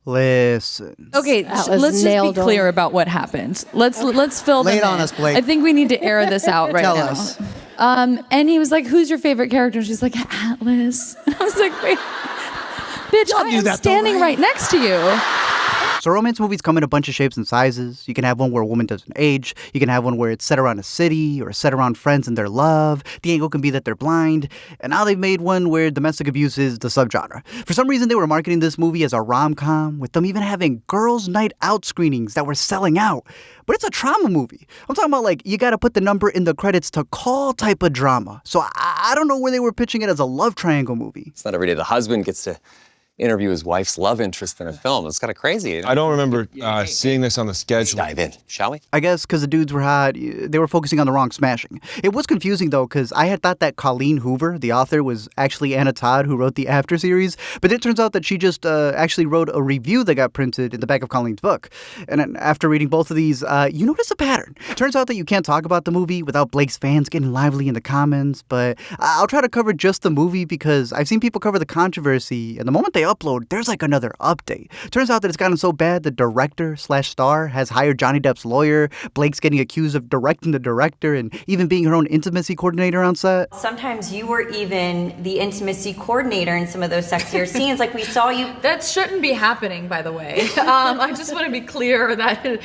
Listen. Okay, let's just be clear about what happened. Let's fill them in. Lay it on us, Blake. I think we need to air this out right now. Tell us. And he was like, "Who's your favorite character?" And she's like, "Atlas." And I was like, "Wait, bitch, I am standing right next to you." So romance movies come in a bunch of shapes and sizes. You can have one where a woman doesn't age. You can have one where it's set around a city or set around friends and their love. The angle can be that they're blind. And now they've made one where domestic abuse is the subgenre. For some reason, they were marketing this movie as a rom-com, with them even having girls' night out screenings that were selling out. But it's a trauma movie. I'm talking about, like, you gotta put the number in the credits to call type of drama. So I don't know where they were pitching it as a love triangle movie. It's not every day the husband gets to interview his wife's love interest in a film. It's kind of crazy. I don't remember seeing this on the schedule. Dive in, shall we? I guess because the dudes were hot, they were focusing on the wrong smashing. It was confusing, though, because I had thought that Colleen Hoover, the author, was actually Anna Todd, who wrote the After series. But it turns out that she just actually wrote a review that got printed in the back of Colleen's book. And after reading both of these, you notice a pattern. Turns out that you can't talk about the movie without Blake's fans getting lively in the comments. But I'll try to cover just the movie because I've seen people cover the controversy. And the moment they upload, there's like another update. Turns out that it's gotten so bad the director/star has hired Johnny Depp's lawyer. Blake's getting accused of directing the director and even being her own intimacy coordinator on set. Sometimes you were even the intimacy coordinator in some of those sexier scenes. Like we saw you. That shouldn't be happening, by the way. I just want to be clear that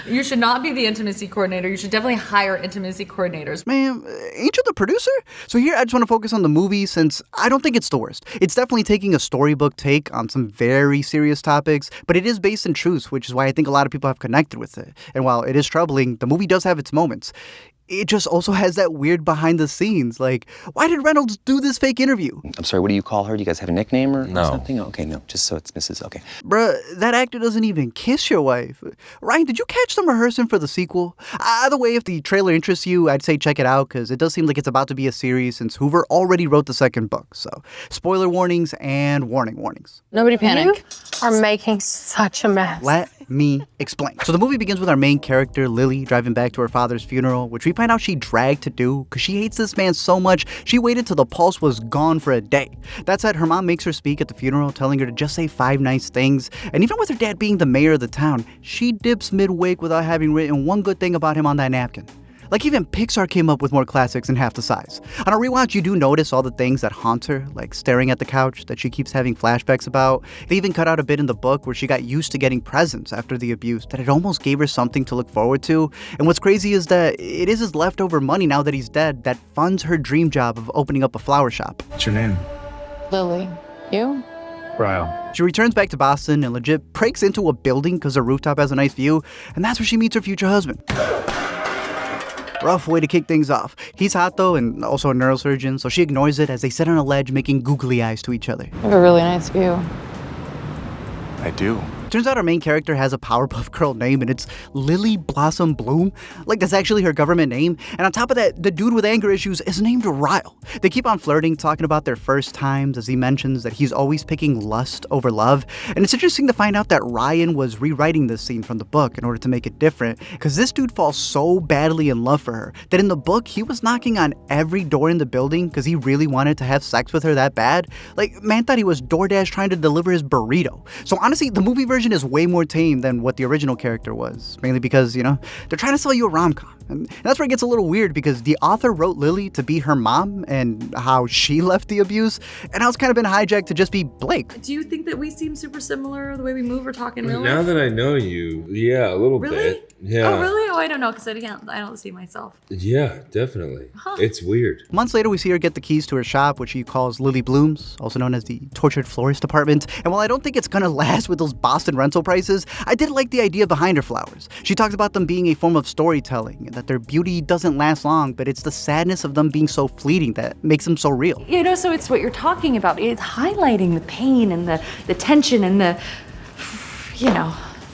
you should not be the intimacy coordinator. You should definitely hire intimacy coordinators. Man, ain't you the producer? So here I just want to focus on the movie since I don't think it's the worst. It's definitely taking a storybook take on some very serious topics, but it is based in truth, which is why I think a lot of people have connected with it. And while it is troubling, the movie does have its moments. It just also has that weird behind the scenes. Like, why did Reynolds do this fake interview? I'm sorry, what do you call her? Do you guys have a nickname or No. something? Okay, no, just so it's Mrs. Okay. Bruh, that actor doesn't even kiss your wife. Ryan, did you catch them rehearsing for the sequel? Either way, if the trailer interests you, I'd say check it out, because it does seem like it's about to be a series since Hoover already wrote the second book. So, spoiler warnings and warnings. Nobody panic. You are making such a mess. Let me explain. So the movie begins with our main character, Lily, driving back to her father's funeral, which we find out she dragged to do because she hates this man so much, she waited till the pulse was gone for a day. That said, her mom makes her speak at the funeral, telling her to just say 5 nice things. And even with her dad being the mayor of the town, she dips mid-wake without having written one good thing about him on that napkin. Like, even Pixar came up with more classics in half the size. On a rewatch, you do notice all the things that haunt her, like staring at the couch that she keeps having flashbacks about. They even cut out a bit in the book where she got used to getting presents after the abuse, that it almost gave her something to look forward to. And what's crazy is that it is his leftover money now that he's dead that funds her dream job of opening up a flower shop. What's your name? Lily. You? Ryle. She returns back to Boston and legit breaks into a building because her rooftop has a nice view, and that's where she meets her future husband. Rough way to kick things off. He's hot though, and also a neurosurgeon, so she ignores it as they sit on a ledge making googly eyes to each other. You have a really nice view. I do. Turns out our main character has a Powerpuff Girl name, and it's Lily Blossom Bloom. Like, that's actually her government name. And on top of that, the dude with anger issues is named Ryle. They keep on flirting, talking about their first times, as he mentions that he's always picking lust over love. And it's interesting to find out that Ryan was rewriting this scene from the book in order to make it different, because this dude falls so badly in love for her that in the book, he was knocking on every door in the building because he really wanted to have sex with her that bad. Like, man thought he was DoorDash trying to deliver his burrito. So honestly, the movie version is way more tame than what the original character was, mainly because, they're trying to sell you a rom-com. And that's where it gets a little weird because the author wrote Lily to be her mom and how she left the abuse, and now it's kind of been hijacked to just be Blake. Do you think that we seem super similar, the way we move or talk in real life? Now that I know you, yeah, a little bit. Yeah. Oh, really? Oh, I don't know, because I don't see myself. Yeah, definitely. It's weird. Months later, we see her get the keys to her shop, which she calls Lily Bloom's, also known as the Tortured Florist Department. And while I don't think it's gonna last with those Boston rental prices, I did like the idea behind her flowers. She talks about them being a form of storytelling, and that their beauty doesn't last long, but it's the sadness of them being so fleeting that makes them so real. So it's what you're talking about. It's highlighting the pain and the tension and the,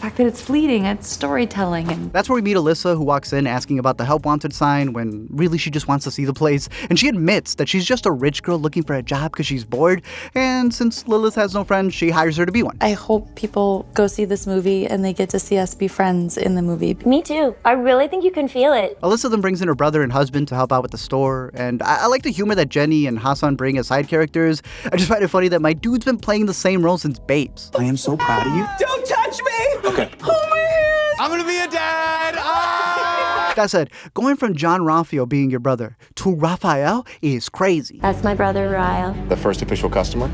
fact that it's fleeting, it's storytelling. And That's where we meet Alyssa, who walks in asking about the help wanted sign when really she just wants to see the place. And she admits that she's just a rich girl looking for a job because she's bored. And since Lilith has no friends, she hires her to be one. I hope people go see this movie and they get to see us be friends in the movie. Me too. I really think you can feel it. Alyssa then brings in her brother and husband to help out with the store. And I like the humor that Jenny and Hasan bring as side characters. I just find it funny that my dude's been playing the same role since Babes. I am so proud of you. Don't touch me! Okay. Oh my hands! I'm gonna be a dad! Ah! Like I said, going from John Ralphio being your brother to Raphael is crazy. That's my brother, Ryle. The first official customer?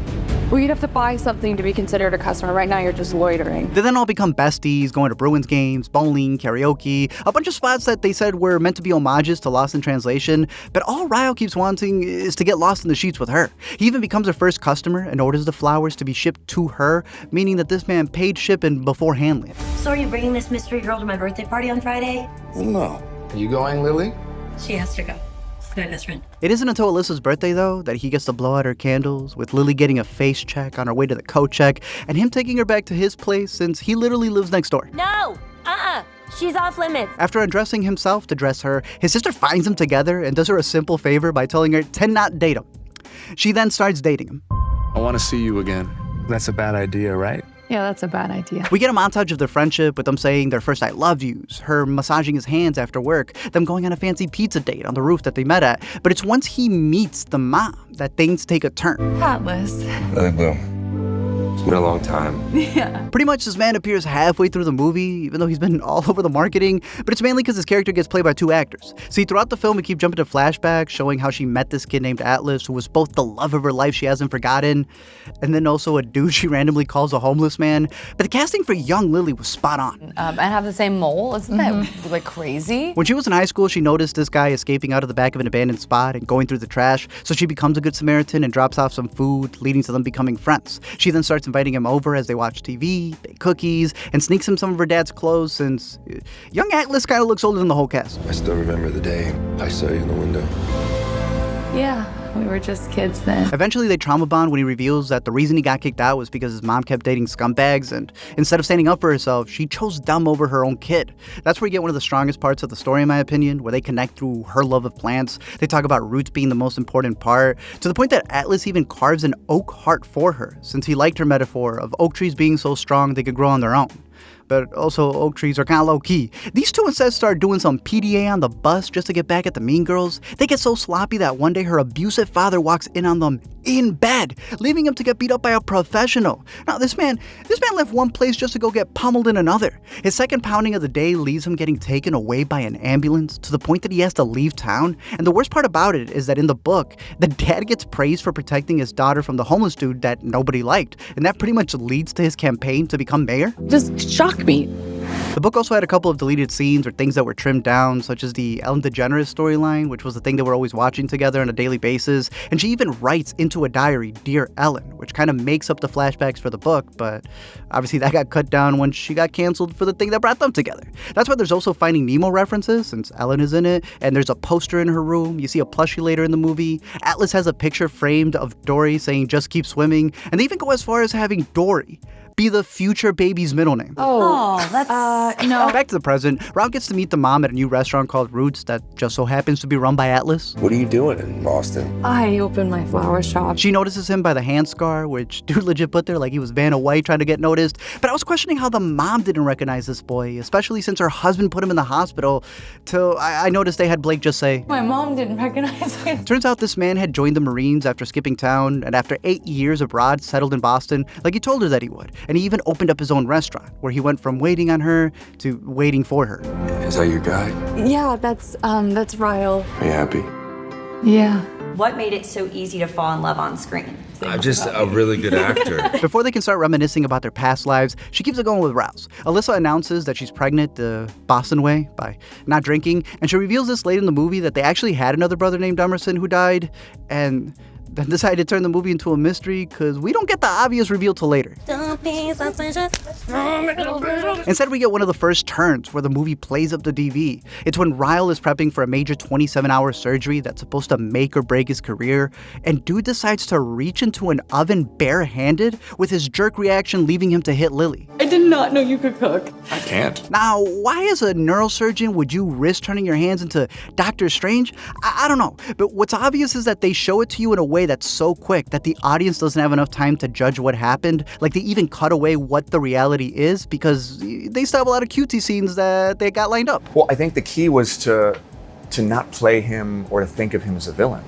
Well, you'd have to buy something to be considered a customer. Right now, you're just loitering. They then all become besties, going to Bruins games, bowling, karaoke, a bunch of spots that they said were meant to be homages to Lost in Translation, but all Ryle keeps wanting is to get lost in the sheets with her. He even becomes her first customer and orders the flowers to be shipped to her, meaning that this man paid shipping before handling it. So are you bringing this mystery girl to my birthday party on Friday? No. Are you going, Lily? She has to go. My best friend. It isn't until Alyssa's birthday, though, that he gets to blow out her candles, with Lily getting a face check on her way to the coat check, and him taking her back to his place since he literally lives next door. No! She's off limits. After undressing himself to dress her, his sister finds them together and does her a simple favor by telling her to not date him. She then starts dating him. I want to see you again. That's a bad idea, right? Yeah, that's a bad idea. We get a montage of their friendship with them saying their first I love yous, her massaging his hands after work, them going on a fancy pizza date on the roof that they met at. But it's once he meets the mom that things take a turn. Atlas. Lily Bloom. It's been a long time. Yeah. Pretty much this man appears halfway through the movie, even though he's been all over the marketing, but it's mainly because his character gets played by two actors. See, throughout the film, we keep jumping to flashbacks, showing how she met this kid named Atlas, who was both the love of her life she hasn't forgotten, and then also a dude she randomly calls a homeless man. But the casting for young Lily was spot on. And have the same mole? Isn't that, like, crazy? When she was in high school, she noticed this guy escaping out of the back of an abandoned spot and going through the trash, so she becomes a good Samaritan and drops off some food, leading to them becoming friends. She then starts inviting him over as they watch TV, bake cookies, and sneaks him some of her dad's clothes since young Atlas kind of looks older than the whole cast. I still remember the day I saw you in the window. Yeah, we were just kids then. Eventually, they trauma bond when he reveals that the reason he got kicked out was because his mom kept dating scumbags, and instead of standing up for herself, she chose them over her own kid. That's where you get one of the strongest parts of the story, in my opinion, where they connect through her love of plants. They talk about roots being the most important part, to the point that Atlas even carves an oak heart for her, since he liked her metaphor of oak trees being so strong they could grow on their own. But also, oak trees are kind of low-key. These two instead start doing some PDA on the bus just to get back at the mean girls. They get so sloppy that one day her abusive father walks in on them in bed, leaving him to get beat up by a professional. Now, this man left one place just to go get pummeled in another. His second pounding of the day leaves him getting taken away by an ambulance to the point that he has to leave town. And the worst part about it is that in the book, the dad gets praised for protecting his daughter from the homeless dude that nobody liked. And that pretty much leads to his campaign to become mayor. Just shock me. The book also had a couple of deleted scenes or things that were trimmed down, such as the Ellen DeGeneres storyline, which was the thing they were always watching together on a daily basis. And she even writes into a diary, Dear Ellen, which kind of makes up the flashbacks for the book, but obviously that got cut down when she got canceled for the thing that brought them together. That's why there's also Finding Nemo references, since Ellen is in it, and there's a poster in her room. You see a plushie later in the movie. Atlas has a picture framed of Dory saying, just keep swimming, and they even go as far as having Dory be the future baby's middle name. Oh, that's... no. Back to the present, Ralph gets to meet the mom at a new restaurant called Roots that just so happens to be run by Atlas. What are you doing in Boston? I opened my flower shop. She notices him by the hand scar, which dude legit put there like he was Vanna White trying to get noticed. But I was questioning how the mom didn't recognize this boy, especially since her husband put him in the hospital, till I noticed they had Blake just say, My mom didn't recognize me. Turns out this man had joined the Marines after skipping town, and after 8 years abroad, settled in Boston like he told her that he would. And he even opened up his own restaurant, where he went from waiting on her to waiting for her. Is that your guy? Yeah, that's Ryle. Are you happy? Yeah. What made it so easy to fall in love on screen? I'm just a really good actor. Before they can start reminiscing about their past lives, she keeps it going with Rouse. Alyssa announces that she's pregnant the Boston way by not drinking, and she reveals this late in the movie that they actually had another brother named Emerson who died, and then decided to turn the movie into a mystery because we don't get the obvious reveal till later. Don't be suspicious. Instead, we get one of the first turns where the movie plays up the DV. It's when Ryle is prepping for a major 27-hour surgery that's supposed to make or break his career, and dude decides to reach into an oven barehanded, with his jerk reaction leaving him to hit Lily. I did not know you could cook. I can't. Now, why as a neurosurgeon would you risk turning your hands into Doctor Strange? I don't know, but what's obvious is that they show it to you in a way that's so quick that the audience doesn't have enough time to judge what happened. Like, they even cut away what the reality is because they still have a lot of cutesy scenes that they got lined up. Well, I think the key was to not play him or to think of him as a villain.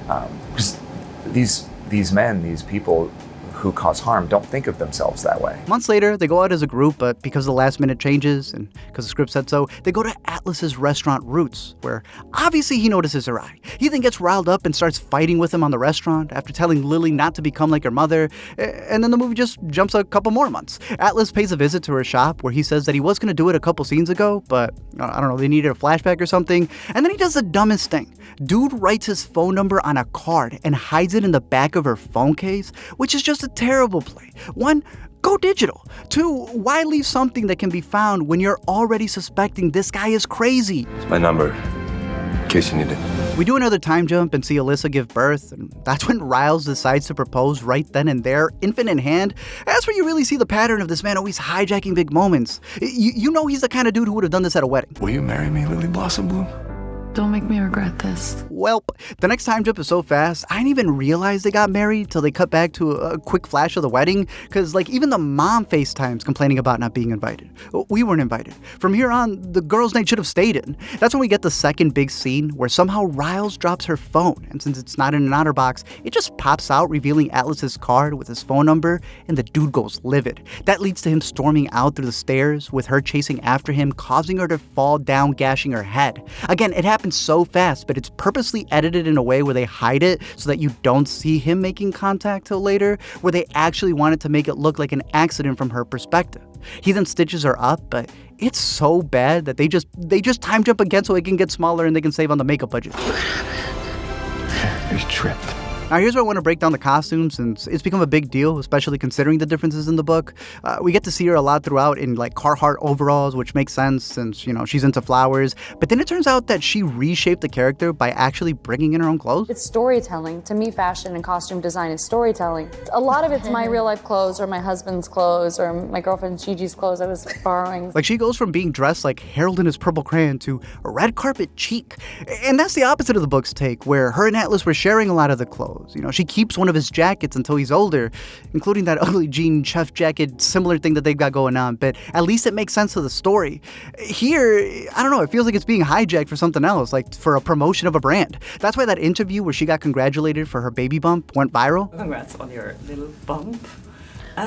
Because these men, these people who cause harm, don't think of themselves that way. Months later, they go out as a group, but because of the last minute changes and because the script said so, they go to Atlas's restaurant Roots, where obviously he notices her eye. He then gets riled up and starts fighting with him on the restaurant after telling Lily not to become like her mother, and then the movie just jumps a couple more months. Atlas pays a visit to her shop where he says that he was going to do it a couple scenes ago, but I don't know, they needed a flashback or something, and then he does the dumbest thing. Dude writes his phone number on a card and hides it in the back of her phone case, which is just a terrible play. 1, go digital. 2, why leave something that can be found when you're already suspecting this guy is crazy? It's my number, in case you need it. We do another time jump and see Alyssa give birth, and that's when Riles decides to propose right then and there, infant in hand. That's where you really see the pattern of this man always hijacking big moments. You know he's the kind of dude who would have done this at a wedding. Will you marry me, Lily Blossom Bloom? Don't make me regret this. Welp, the next time jump is so fast, I didn't even realize they got married till they cut back to a quick flash of the wedding, because like even the mom FaceTimes complaining about not being invited. We weren't invited. From here on, the girls' night should have stayed in. That's when we get the second big scene where somehow Riles drops her phone, and since it's not in an honor box, it just pops out revealing Atlas's card with his phone number, and the dude goes livid. That leads to him storming out through the stairs, with her chasing after him, causing her to fall down, gashing her head. Again, it happens so fast, but it's purposely edited in a way where they hide it so that you don't see him making contact till later, where they actually wanted to make it look like an accident from her perspective. He then stitches her up, but it's so bad that they just time jump again so it can get smaller and they can save on the makeup budget. Here's Trip. Now here's where I want to break down the costumes, since it's become a big deal, especially considering the differences in the book. We get to see her a lot throughout in like Carhartt overalls, which makes sense since, she's into flowers. But then it turns out that she reshaped the character by actually bringing in her own clothes. It's storytelling. To me, fashion and costume design is storytelling. A lot of it's my real life clothes or my husband's clothes or my girlfriend Gigi's clothes I was borrowing. Like she goes from being dressed like Harold in his purple crayon to a red carpet chic. And that's the opposite of the book's take, where her and Atlas were sharing a lot of the clothes. She keeps one of his jackets until he's older, including that ugly jean chef jacket, similar thing that they've got going on, but at least it makes sense of the story. Here, I don't know, it feels like it's being hijacked for something else, like for a promotion of a brand. That's why that interview where she got congratulated for her baby bump went viral. Congrats on your little bump.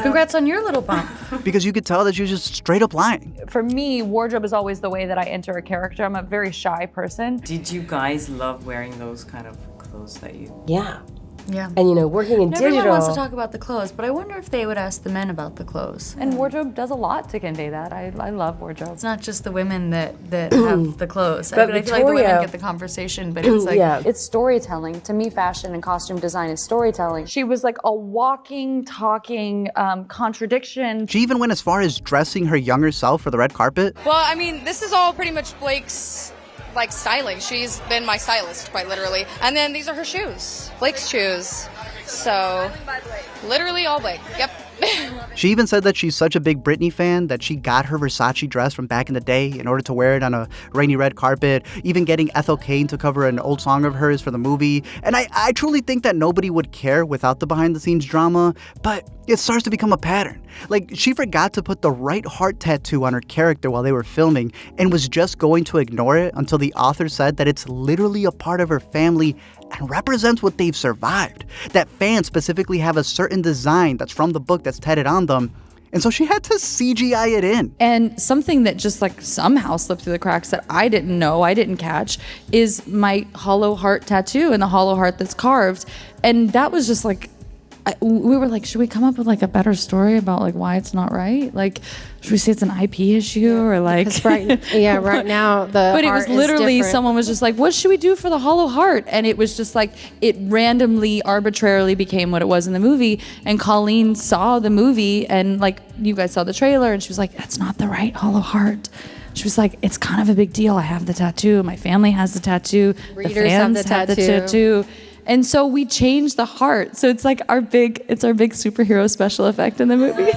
Congrats on your little bump. Because you could tell that she was just straight up lying. For me, wardrobe is always the way that I enter a character. I'm a very shy person. Did you guys love wearing those kind of clothes that you... Yeah. Yeah. And working in digital. Everyone wants to talk about the clothes, but I wonder if they would ask the men about the clothes. And wardrobe does a lot to convey that. I love wardrobe. It's not just the women that have the clothes. I feel like the women get the conversation, but it's like... It's storytelling. To me, fashion and costume design is storytelling. She was like a walking, talking contradiction. She even went as far as dressing her younger self for the red carpet. Well, I mean, this is all pretty much Blake's styling. She's been my stylist, quite literally. And then these are her shoes, Blake's shoes. So, literally all Blake. Yep. She even said that she's such a big Britney fan that she got her Versace dress from back in the day in order to wear it on a rainy red carpet, even getting Ethel Cain to cover an old song of hers for the movie. And I truly think that nobody would care without the behind-the-scenes drama, but it starts to become a pattern. Like, she forgot to put the right heart tattoo on her character while they were filming and was just going to ignore it until the author said that it's literally a part of her family and represents what they've survived. That fans specifically have a certain design that's from the book that's tatted on them. And so she had to CGI it in. And something that just like somehow slipped through the cracks that I didn't know, I didn't catch, is my hollow heart tattoo and the hollow heart that's carved. And that was just like, we were like, should we come up with like a better story about like why it's not right? Like, should we say it's an IP issue or like? Right now the. But it was literally someone was just like, what should we do for the hollow heart? And it was just like it randomly, arbitrarily became what it was in the movie. And Colleen saw the movie and like you guys saw the trailer, and she was like, that's not the right hollow heart. She was like, it's kind of a big deal. I have the tattoo. My family has the tattoo. Readers the fans have the tattoo. And so we changed the heart. So it's like our big superhero special effect in the movie.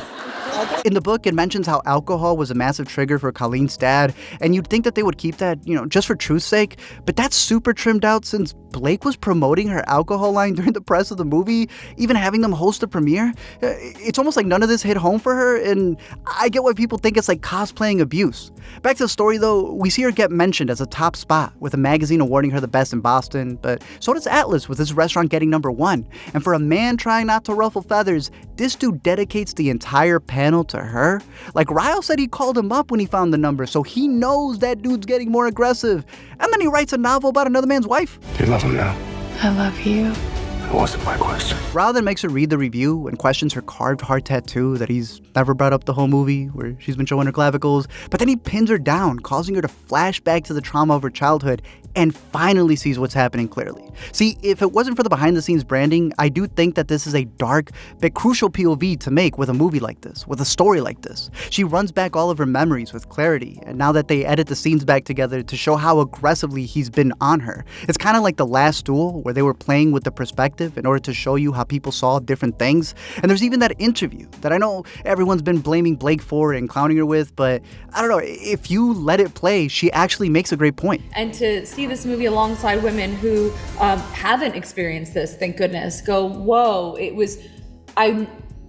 In the book, it mentions how alcohol was a massive trigger for Colleen's dad, and you'd think that they would keep that, just for truth's sake, but that's super trimmed out since Blake was promoting her alcohol line during the press of the movie, even having them host the premiere. It's almost like none of this hit home for her, and I get why people think it's like cosplaying abuse. Back to the story though, we see her get mentioned as a top spot, with a magazine awarding her the best in Boston, but so does Atlas with his restaurant getting #1. And for a man trying not to ruffle feathers, this dude dedicates the entire panel to her. Like Ryle said, he called him up when he found the number, so he knows that dude's getting more aggressive. And then he writes a novel about another man's wife. Do you love him now? I love you. That wasn't my question. Ryle then makes her read the review and questions her carved heart tattoo that he's never brought up the whole movie, where she's been showing her clavicles. But then he pins her down, causing her to flash back to the trauma of her childhood and finally sees what's happening clearly. See, if it wasn't for the behind-the-scenes branding, I do think that this is a dark but crucial POV to make with a movie like this, with a story like this. She runs back all of her memories with clarity, and now that they edit the scenes back together to show how aggressively he's been on her, it's kind of like The Last Duel, where they were playing with the perspective in order to show you how people saw different things. And there's even that interview that I know everyone's been blaming Blake for and clowning her with, but I don't know, if you let it play, she actually makes a great point. And to see this movie alongside women who haven't experienced this, thank goodness, go, whoa, it was,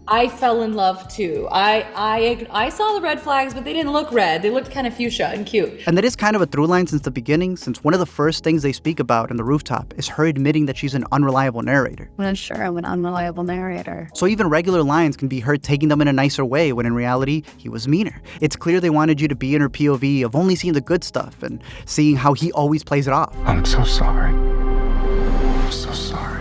I fell in love too. I saw the red flags, but they didn't look red. They looked kind of fuchsia and cute. And that is kind of a through line since the beginning, since one of the first things they speak about in The Rooftop is her admitting that she's an unreliable narrator. I'm sure I'm an unreliable narrator. So even regular lines can be her taking them in a nicer way when in reality, he was meaner. It's clear they wanted you to be in her POV of only seeing the good stuff and seeing how he always plays it off. I'm so sorry. I'm so sorry.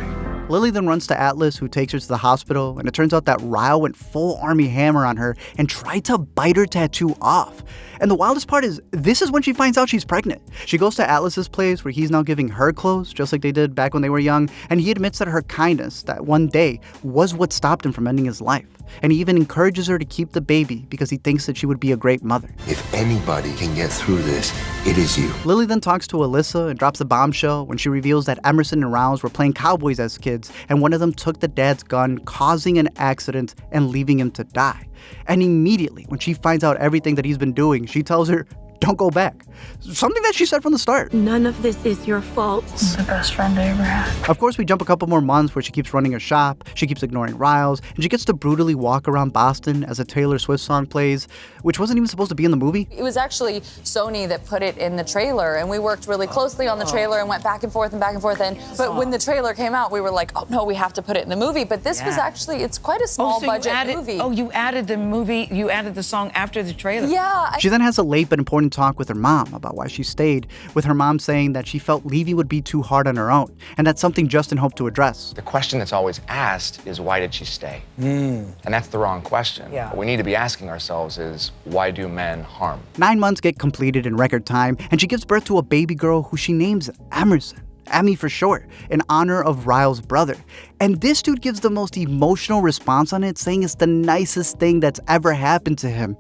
Lily then runs to Atlas, who takes her to the hospital, and it turns out that Ryle went full Army Hammer on her and tried to bite her tattoo off. And the wildest part is, this is when she finds out she's pregnant. She goes to Atlas's place, where he's now giving her clothes, just like they did back when they were young, and he admits that her kindness, that one day, was what stopped him from ending his life. And he even encourages her to keep the baby because he thinks that she would be a great mother. If anybody can get through this, it is you. Lily then talks to Alyssa and drops a bombshell when she reveals that Emerson and Rouse were playing cowboys as kids, and one of them took the dad's gun, causing an accident and leaving him to die. And immediately, when she finds out everything that he's been doing, she tells her, don't go back. Something that she said from the start. None of this is your fault. It's the best friend I ever had. Of course, we jump a couple more months where she keeps running her shop, she keeps ignoring Riles, and she gets to brutally walk around Boston as a Taylor Swift song plays, which wasn't even supposed to be in the movie. It was actually Sony that put it in the trailer, and we worked really closely on the trailer and went back and forth and back and forth. But when the trailer came out, we were like, oh no, we have to put it in the movie. But this was actually, it's quite a small budget movie. Oh, you added the movie, you added the song after the trailer. Yeah. She then has a late but important talk with her mom about why she stayed, with her mom saying that she felt leaving would be too hard on her own, and that's something Justin hoped to address. The question that's always asked is, why did she stay? And that's the wrong question. Yeah. What we need to be asking ourselves is, why do men harm? 9 months get completed in record time, and she gives birth to a baby girl who she names Emerson. Emmy for short, in honor of Ryle's brother. And this dude gives the most emotional response on it, saying it's the nicest thing that's ever happened to him.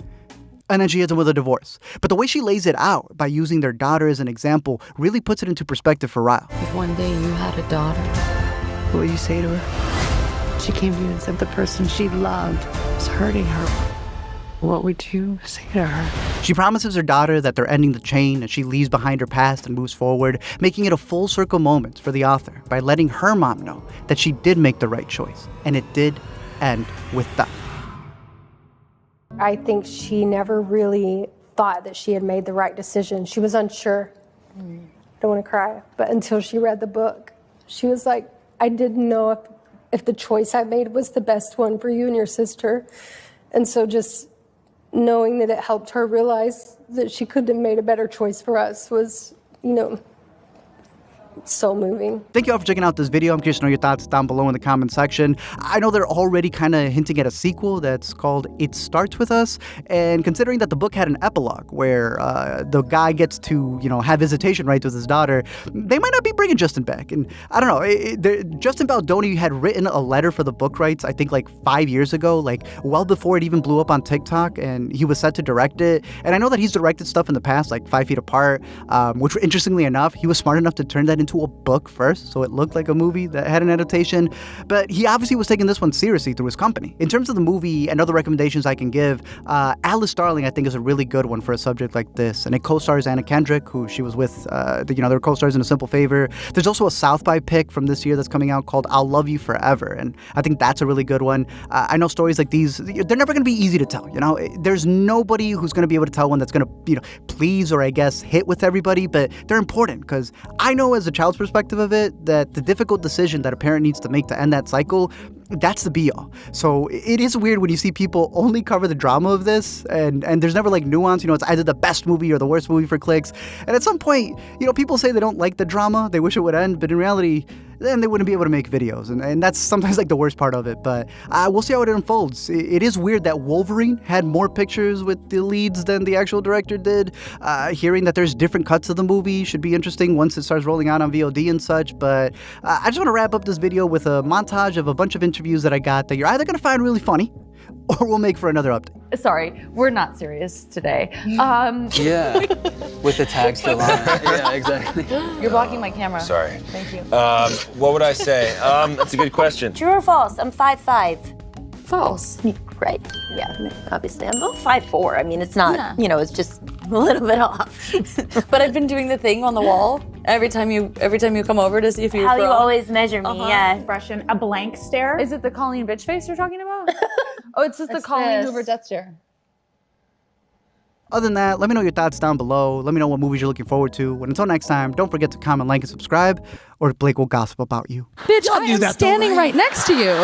And then she hits him with a divorce. But the way she lays it out, by using their daughter as an example, really puts it into perspective for Ryle. If one day you had a daughter, What would you say to her? she came to you and said the person she loved was hurting her, what would you say to her? She promises her daughter that they're ending the chain as she leaves behind her past and moves forward, making it a full circle moment for the author by letting her mom know that she did make the right choice, and it did end with death. I think she never really thought that she had made the right decision. She was unsure. I don't want to cry, but until she read the book, she was like, I didn't know if the choice I made was the best one for you and your sister. And so just knowing that it helped her realize that she could have made a better choice for us was, so moving. Thank you all for checking out this video. I'm curious to know your thoughts down below in the comment section. I know they're already kind of hinting at a sequel that's called It Starts With Us, and considering that the book had an epilogue where the guy gets to, have visitation rights with his daughter, they might not be bringing Justin back. And I don't know, Justin Baldoni had written a letter for the book rights, I think like 5 years ago, like well before it even blew up on TikTok, and he was set to direct it. And I know that he's directed stuff in the past, like 5 Feet Apart, which interestingly enough, he was smart enough to turn that into a book first, so it looked like a movie that had an adaptation. But he obviously was taking this one seriously through his company. In terms of the movie and other recommendations I can give, Alice Starling, I think, is a really good one for a subject like this. And it co-stars Anna Kendrick, who she was with, they're co-stars in A Simple Favor. There's also a South by pick from this year that's coming out called I'll Love You Forever. And I think that's a really good one. I know stories like these, they're never going to be easy to tell, There's nobody who's going to be able to tell one that's going to, please or I guess hit with everybody, but they're important because I know as a child's perspective of it that the difficult decision that a parent needs to make to end that cycle, that's the be-all. So it is weird when you see people only cover the drama of this and there's never like nuance, it's either the best movie or the worst movie for clicks. And at some point, people say they don't like the drama, they wish it would end, but in reality, then they wouldn't be able to make videos. And that's sometimes like the worst part of it, but we'll see how it unfolds. It is weird that Wolverine had more pictures with the leads than the actual director did. Hearing that there's different cuts of the movie should be interesting once it starts rolling out on VOD and such, but I just want to wrap up this video with a montage of a bunch of interviews that I got that you're either going to find really funny or we'll make for another update. Sorry, we're not serious today. Yeah, with the tag still on. Yeah, exactly. You're blocking my camera. Sorry. Thank you. What would I say? That's a good question. True or false? I'm 5'5". False. Right. Yeah, I mean, obviously. I'm about 5'4". I mean, it's not, it's just a little bit off. But I've been doing the thing on the wall every time you come over to see if you're How grown. you always measure me, yeah. Expression, a blank stare. Is it the Colleen bitch face you're talking about? Oh, it's just the Colleen Hoover death stare. Other than that, let me know your thoughts down below. Let me know what movies you're looking forward to. And until next time, don't forget to comment, like, and subscribe, or Blake will gossip about you. Bitch, I am standing right next to you.